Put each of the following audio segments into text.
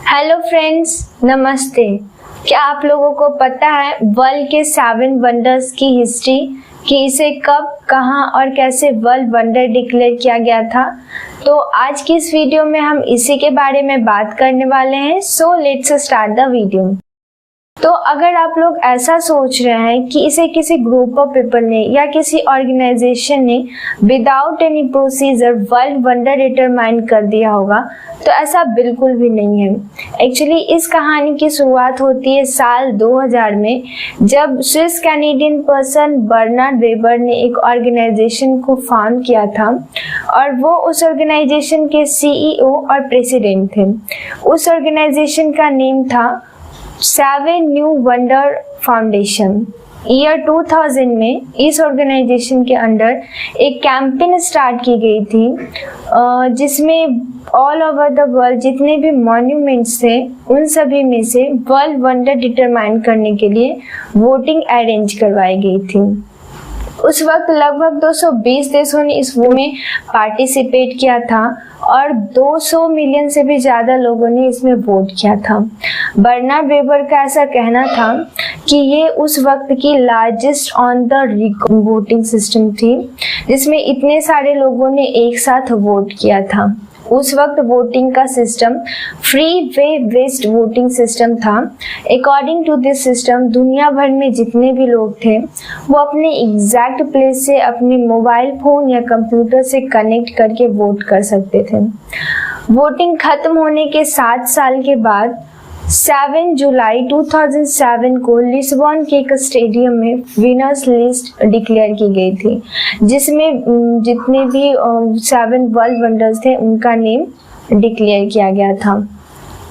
Hello friends, नमस्ते। क्या आप लोगों को पता है वर्ल्ड के 7 वंडर्स की हिस्ट्री, कि इसे कब, कहां और कैसे वर्ल्ड वंडर डिक्लेयर किया गया था? तो आज की इस वीडियो में हम इसी के बारे में बात करने वाले हैं। So let's start the video. तो अगर आप लोग ऐसा सोच रहे हैं कि इसे किसी ग्रुप ऑफ पीपल ने या किसी ऑर्गेनाइजेशन ने without any procedure world wonder determine कर दिया होगा, तो ऐसा बिल्कुल भी नहीं है। एक्चुअली इस कहानी की शुरुआत होती है साल 2000 में, जब Swiss Canadian person Bernard Weber ने एक ऑर्गेनाइजेशन को फाउंड किया था और वो उस ऑर्गेनाइजेशन के सीईओ और प्रेसिडेंट थे। उस ऑर्गेनाइजेशन का नेम था 7 न्यू वंडर फाउंडेशन। ईयर 2000 में इस ऑर्गेनाइजेशन के अंडर एक कैंपेन स्टार्ट की गई थी, जिसमें ऑल ओवर द वर्ल्ड जितने भी मॉन्यूमेंट्स थे उन सभी में से वर्ल्ड वंडर डिटरमाइन करने के लिए वोटिंग अरेंज करवाई गई थी। उस वक्त लगभग 220 देशों ने इस वो में पार्टिसिपेट किया था और 200 मिलियन से भी ज़्यादा लोगों ने इसमें वोट किया था। बर्नार्ड वेबर का ऐसा कहना था कि ये उस वक्त की largest on the voting system थी, जिसमें इतने सारे लोगों ने एक साथ वोट किया था। उस वक्त वोटिंग का system free way based voting system था। अकॉर्डिंग टू दिस सिस्टम दुनिया भर में जितने भी लोग थे वो अपने एग्जैक्ट प्लेस से अपने मोबाइल फोन या कंप्यूटर से कनेक्ट करके वोट कर सकते थे। वोटिंग खत्म होने के 7 साल के बाद 7 जुलाई 2007 को लिस्बन के एक स्टेडियम में विनर्स लिस्ट डिक्लेयर की गई थी, जिसमें जितने भी 7 वर्ल्ड वंडर्स थे उनका नेम डिक्लेयर किया गया था।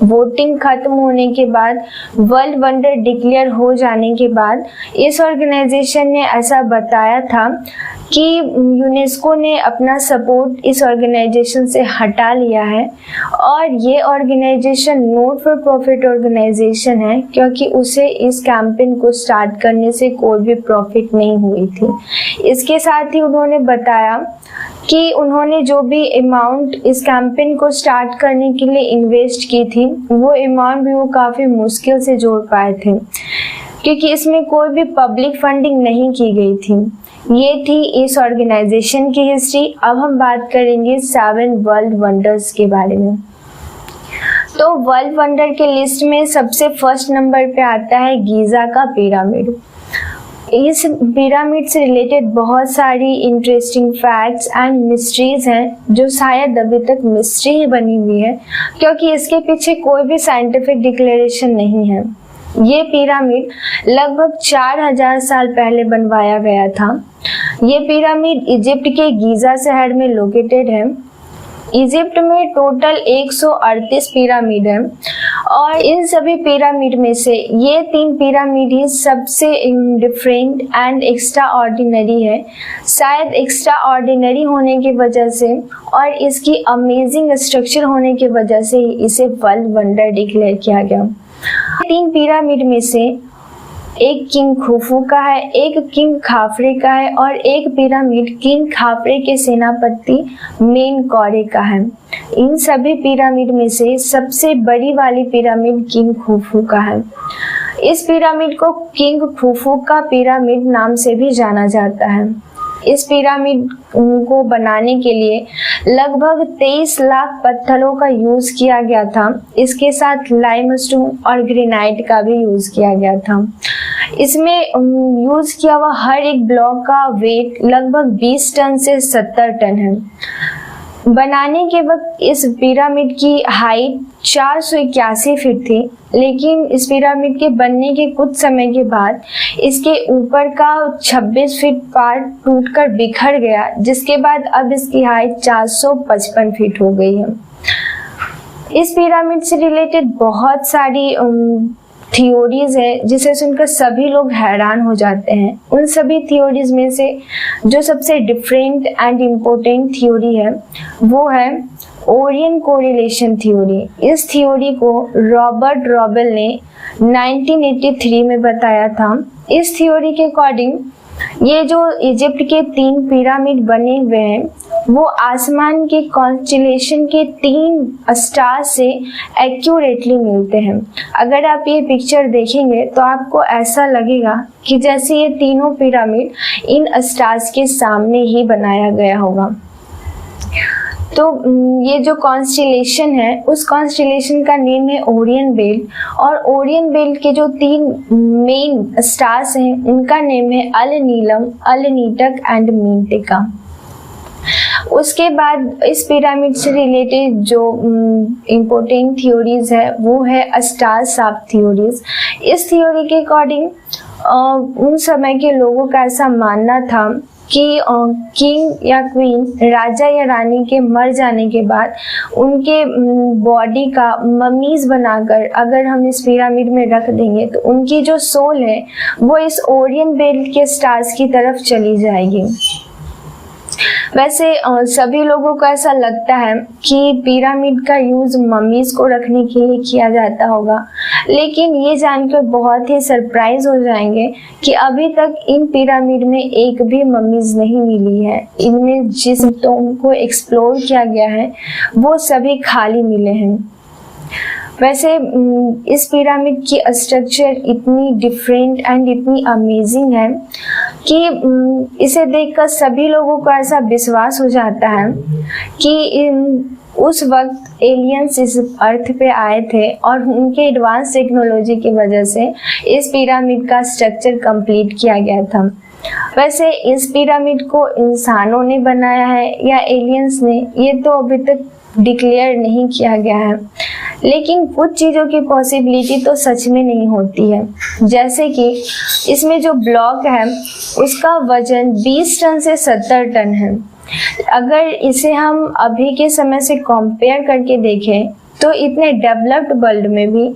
वोटिंग खत्म होने के बाद, वर्ल्ड वंडर डिक्लेयर हो जाने के बाद इस ऑर्गेनाइजेशन ने ऐसा बताया था कि यूनेस्को ने अपना सपोर्ट इस ऑर्गेनाइजेशन से हटा लिया है और ये organisation not for profit organisation है, क्योंकि उसे इस कैंपेन को स्टार्ट करने से कोई भी प्रॉफिट नहीं हुई थी। इसके साथ ही उन्होंने बताया कि उन्होंने जो भी अमाउंट इस कैंपेन को स्टार्ट करने के लिए इन्वेस्ट की थी, वो अमाउंट भी वो काफ़ी मुश्किल से जोड़ पाए थे, क्योंकि इसमें कोई भी पब्लिक फंडिंग नहीं की गई थी। ये थी इस ऑर्गेनाइजेशन की हिस्ट्री। अब हम बात करेंगे 7 वर्ल्ड वंडर्स के बारे में। तो वर्ल्ड वंडर के लिस्ट में सबसे फर्स्ट नंबर पे आता है गीज़ा का पिरामिड। इस पिरामिड से रिलेटेड बहुत सारी इंटरेस्टिंग फैक्ट्स एंड मिस्ट्रीज हैं, जो शायद अभी तक मिस्ट्री ही बनी हुई है, क्योंकि इसके पीछे कोई भी साइंटिफिक डिक्लेरेशन नहीं है। ये पिरामिड लगभग 4000 साल पहले बनवाया गया था। ये पिरामिड इजिप्ट के गीज़ा शहर में लोकेटेड है। इजिप्ट में टोटल 138 पिरामिड हैं और इन सभी पिरामिड में से ये 3 पिरामिड ही सबसे डिफरेंट एंड एक्स्ट्रा ऑर्डिनरी है। शायद एक्स्ट्रा ऑर्डिनरी होने की वजह से और इसकी अमेजिंग स्ट्रक्चर होने की वजह से इसे वर्ल्ड वंडर डिक्लेयर किया गया। 3 पिरामिड में से एक किंग खुफू का है, एक किंग खाफरे का है और एक पिरामिड किंग खाफरे के सेनापति मेन कौरे का है। इन सभी पिरामिड में से सबसे बड़ी वाली पिरामिड किंग खुफू का है। इस पिरामिड को किंग खुफू का पिरामिड नाम से भी जाना जाता है। इस पिरामिड को बनाने के लिए लगभग 23 लाख पत्थरों का यूज किया गया था। इसके साथ लाइमस्टोन और ग्रेनाइट का भी यूज किया गया था। इसमें यूज किया हुआ हर एक ब्लॉक का वेट लगभग 20 टन से 70 टन है। बनाने के वक्त इस पिरामिड की हाइट 481 फीट थी, लेकिन इस पिरामिड के बनने के कुछ समय के बाद इसके ऊपर का 26 फीट पार्ट टूटकर बिखर गया, जिसके बाद अब इसकी हाइट 455 फीट हो गई है। इस पिरामिड से रिलेटेड बहुत सारी थियोरीज है, जिसे सुनकर सभी लोग हैरान हो जाते हैं। उन सभी थियोरीज में से जो सबसे डिफरेंट एंड इम्पोर्टेंट थियोरी है वो है ओरियन कोरिलेशन थ्योरी। इस थ्योरी को रॉबर्ट रॉबेल ने 1983 में बताया था। इस थ्योरी के अकॉर्डिंग ये जो इजिप्ट के 3 पिरामिड बने हुए हैं वो आसमान के कॉन्स्टेलेशन के 3 स्टार से एक्यूरेटली मिलते हैं। अगर आप ये पिक्चर देखेंगे तो आपको ऐसा लगेगा कि जैसे ये तीनों पिरामिड इन स्टार्स के सामने ही बनाया गया होगा। तो ये जो कॉन्स्टेलेशन है उस कॉन्स्टेलेशन का नेम है ओरियन बेल्ट, और ओरियन बेल्ट के जो 3 मेन स्टार्स हैं उनका नेम है अल नीलम, अल नीटक एंड मीनटिका। उसके बाद इस पिरामिड से रिलेटेड जो इम्पोर्टेंट थ्योरीज है वो है स्टार शाफ्ट थ्योरीज। इस थ्योरी के अकॉर्डिंग उन समय के लोगों का ऐसा मानना था कि किंग या क्वीन, राजा या रानी के मर जाने के बाद उनके बॉडी का ममीज बनाकर अगर हम इस पिरामिड में रख देंगे तो उनकी जो सोल है वो इस ओरियन बेल्ट के स्टार्स की तरफ चली जाएगी। वैसे सभी लोगों को ऐसा लगता है कि पिरामिड का यूज मम्मीज को रखने के लिए किया जाता होगा, लेकिन ये जानकर बहुत ही सरप्राइज हो जाएंगे कि अभी तक इन पिरामिड में एक भी मम्मीज नहीं मिली है। इनमें जिस टॉम को एक्सप्लोर किया गया है वो सभी खाली मिले हैं। वैसे इस पिरामिड की स्ट्रक्चर इतनी डिफरेंट एंड इतनी अमेजिंग है कि इसे देखकर सभी लोगों को ऐसा विश्वास हो जाता है कि उस वक्त एलियंस इस अर्थ पे आए थे और उनके एडवांस टेक्नोलॉजी की वजह से इस पिरामिड का स्ट्रक्चर कंप्लीट किया गया था। वैसे इस पिरामिड को इंसानों ने बनाया है या एलियंस ने, ये तो अभी तक डिक्लेयर नहीं किया गया है, लेकिन कुछ चीज़ों की पॉसिबिलिटी तो सच में नहीं होती है। जैसे कि इसमें जो ब्लॉक है उसका वजन 20 टन से 70 टन है। अगर इसे हम अभी के समय से कंपेयर करके देखें तो इतने डेवलप्ड वर्ल्ड में भी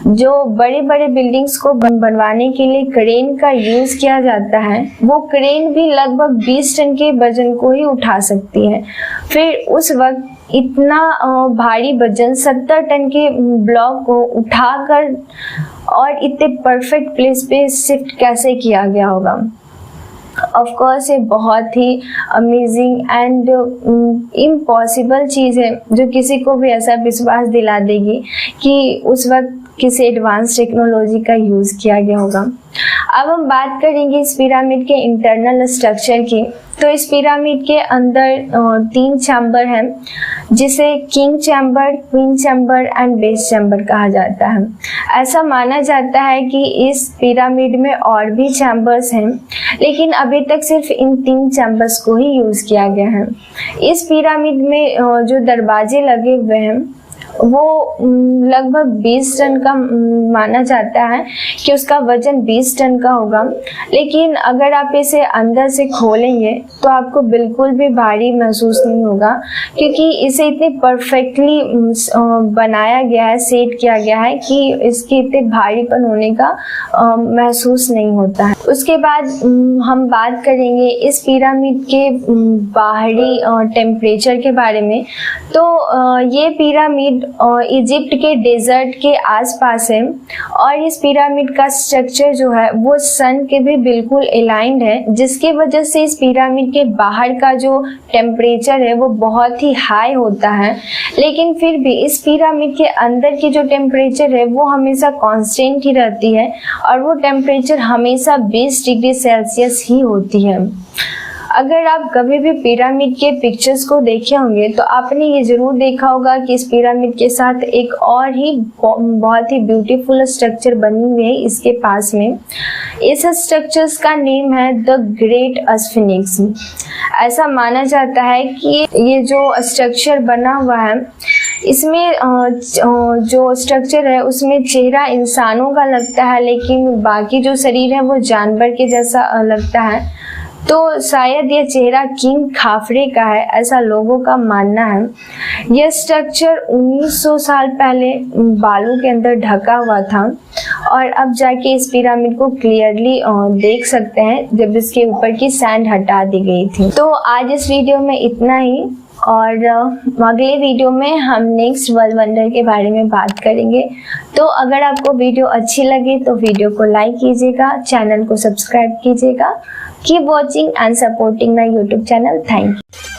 जो बड़े बड़े बिल्डिंग्स को बनवाने के लिए क्रेन का यूज किया जाता है वो क्रेन भी लगभग 20 टन के वजन को ही उठा सकती है। फिर उस वक्त इतना भारी वजन 70 टन के ब्लॉक को उठाकर और इतने परफेक्ट प्लेस पे शिफ्ट कैसे किया गया होगा। ऑफ कोर्स ये बहुत ही अमेजिंग एंड इम्पॉसिबल चीज़ है जो किसी को भी ऐसा विश्वास दिला देगी कि उस वक्त किसी एडवांस टेक्नोलॉजी का यूज़ किया गया होगा। अब हम बात करेंगे इस पिरामिड के इंटरनल स्ट्रक्चर की। तो इस पिरामिड के अंदर 3 चैम्बर हैं जिसे king chamber, queen chamber and base chamber कहा जाता है। ऐसा माना जाता है कि इस पिरामिड में और भी चैम्बर्स हैं, लेकिन अभी तक सिर्फ इन 3 चैम्बर्स को ही यूज़ किया गया है। इस पिरामिड में जो दरवाजे लगे हुए हैं वो लगभग 20 टन का माना जाता है कि उसका वजन 20 टन का होगा, लेकिन अगर आप इसे अंदर से खोलेंगे तो आपको बिल्कुल भी भारी महसूस नहीं होगा, क्योंकि इसे इतने परफेक्टली बनाया गया है, सेट किया गया है कि इसके इतने भारीपन होने का महसूस नहीं होता है। उसके बाद हम बात करेंगे इस पिरामिड के बाहरी टेम्परेचर के बारे में। तो ये पिरामिड इजिप्ट के डेजर्ट के आसपास है और इस पिरामिड का स्ट्रक्चर जो है वो सन के भी बिल्कुल अलाइंड है, जिसकी वजह से इस पिरामिड के बाहर का जो टेम्परेचर है वो बहुत ही हाई होता है, लेकिन फिर भी इस पिरामिड के अंदर की जो टेम्परेचर है वो हमेशा कांस्टेंट ही रहती है और वो टेम्परेचर हमेशा 20 डिग्री सेल्सियस ही होती है। अगर आप कभी भी पिरामिड के पिक्चर्स को देखे होंगे तो आपने ये ज़रूर देखा होगा कि इस पिरामिड के साथ एक और ही बहुत ही ब्यूटीफुल स्ट्रक्चर बनी हुई है इसके पास में। इस स्ट्रक्चर्स का नेम है द ग्रेट स्फिनिक्स। ऐसा माना जाता है कि ये जो स्ट्रक्चर बना हुआ है इसमें जो स्ट्रक्चर है उसमें चेहरा इंसानों का लगता है, लेकिन बाकी जो शरीर है वो जानवर के जैसा लगता है। तो शायद ये चेहरा किंग खाफरे का है, ऐसा लोगों का मानना है। यह स्ट्रक्चर 1900 साल पहले बालू के अंदर ढका हुआ था और अब जाके इस पिरामिड को क्लियरली देख सकते हैं जब इसके ऊपर की सैंड हटा दी गई थी। तो आज इस वीडियो में इतना ही, और अगले वीडियो में हम नेक्स्ट वर्ल्ड वंडर के बारे में बात करेंगे। तो अगर आपको वीडियो अच्छी लगे तो वीडियो को लाइक कीजिएगा, चैनल को सब्सक्राइब कीजिएगा। Keep watching and supporting my YouTube channel. Thank you.